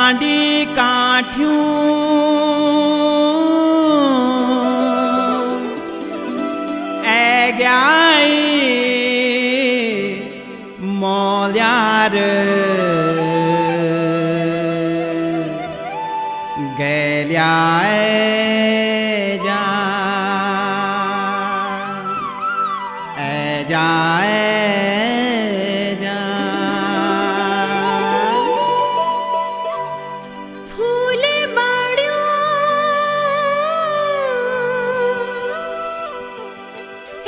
मांडी काठियूं ऐ ग्याई मौल्यार गैल्याए जा जाए जा फूल बाड़ियों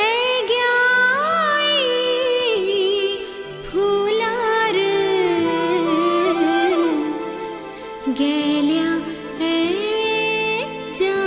ऐ ग्याई फूलार गैल्या जा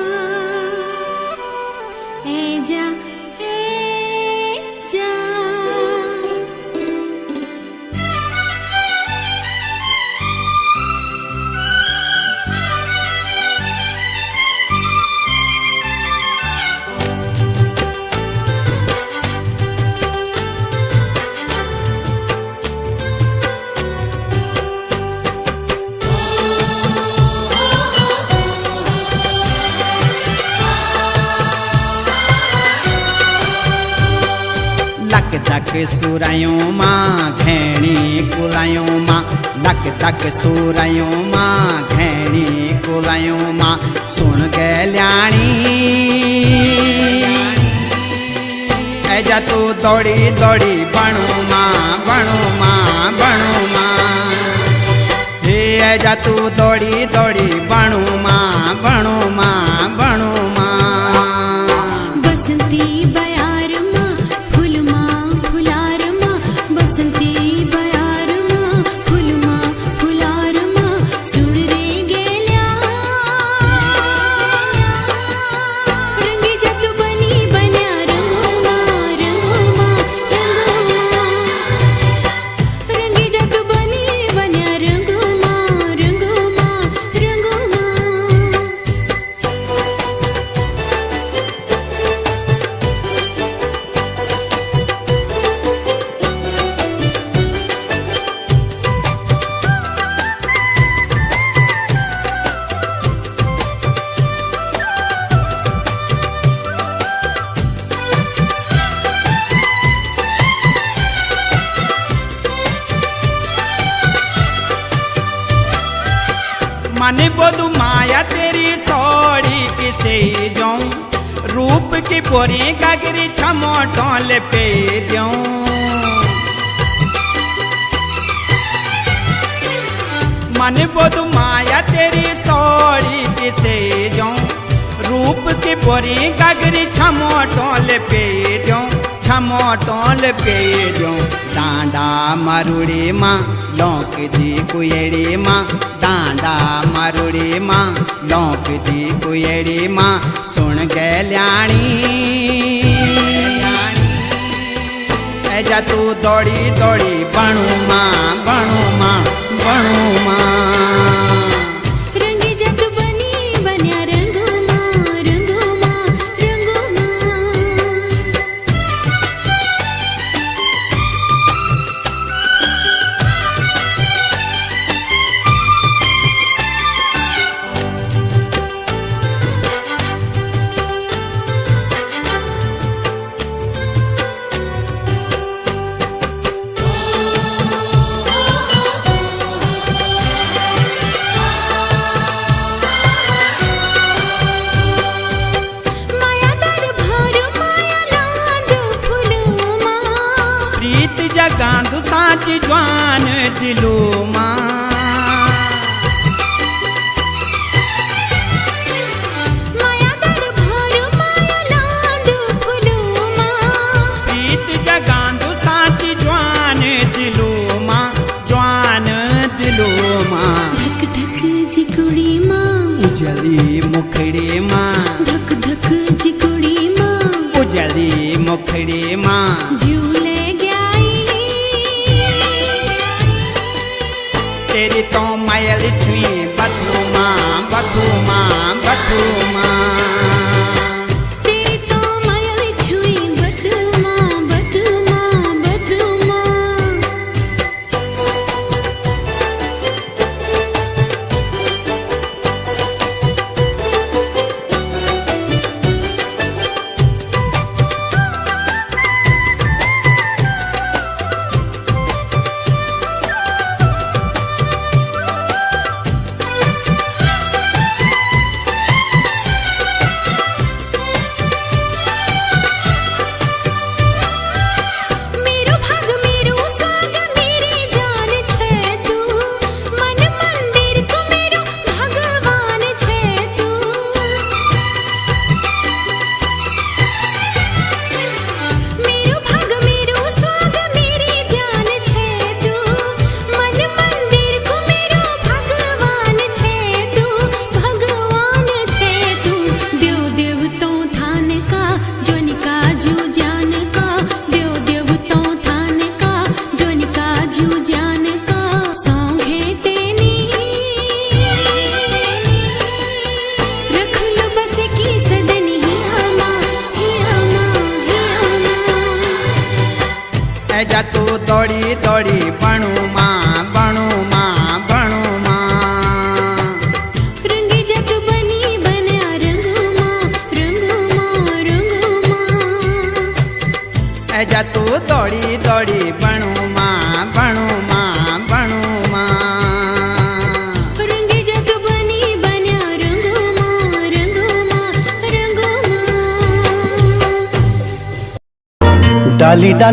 लक धक सुरायों मां घैणी कुलायों मां लक धक सुरायों मां घैणी कुलायों मां सुन गैल्याणी ऐजा तू दौड़ी दौड़ी बणू मां बणू मां बणू मां हे ऐजा तू दौड़ी दौड़ी बणू मां बणू मां बणू मां बसंती बयार मां फूल मां फुलार मां बसंती बयार मां फूल मां फुलार मां सुन रे गेल्या रंगी जत बनी बन्या रंगो मां रंगी जत बनी बन्या रंगो मां रंगो मां रंगो मां माने बोलू माया तेरी सौड़ी किसे जाऊं रूप की बोरी गागरी छमो टोल पे दूं माने बोलू माया तेरी सौड़ी किसे जाऊं रूप की बोरी गागरी छमो टोल पे दूं छमो टोल पे दूं डांडा मारुड़ी मां लौक दी कुएड़ी मां डांडा मारुड़ी मां लौक दी कुएड़ी मां सुन गैल्याणी ऐजा तू दौड़ी दौड़ी बणू मां बणू मां बणू मां रंगी जत बनी बन्या रंगो मां रंगो मां रंगो मां गांधु साच जवान दिलो मां माया दर भारो माया लांदु फुलो मां प्रीत जगांधु साच जवान दिलो मां जवान दिलो मां धक धक जिकुड़ी मां उजली मुखड़ी मां धक धक जिकुड़ी मां उजली मुखड़ी मां झूले तेरी तो मायल छुई बथू मां बथू मां बथू मां तेरी तो मायल छुई बथू मां बथू मां बथू मां એજા તું દોડી દોડી ભણુમાં ભણુમાં ભણુમાં રંગી જત બની બન્યા રંગોમાં રંગોમાં રંગોમાં એજા તું દોડી દોડી ભણુમાં ભણુમાં ભણુમાં રંગી જત બની બન્યા રંગોમાં રંગોમાં રંગોમાં डाली डाली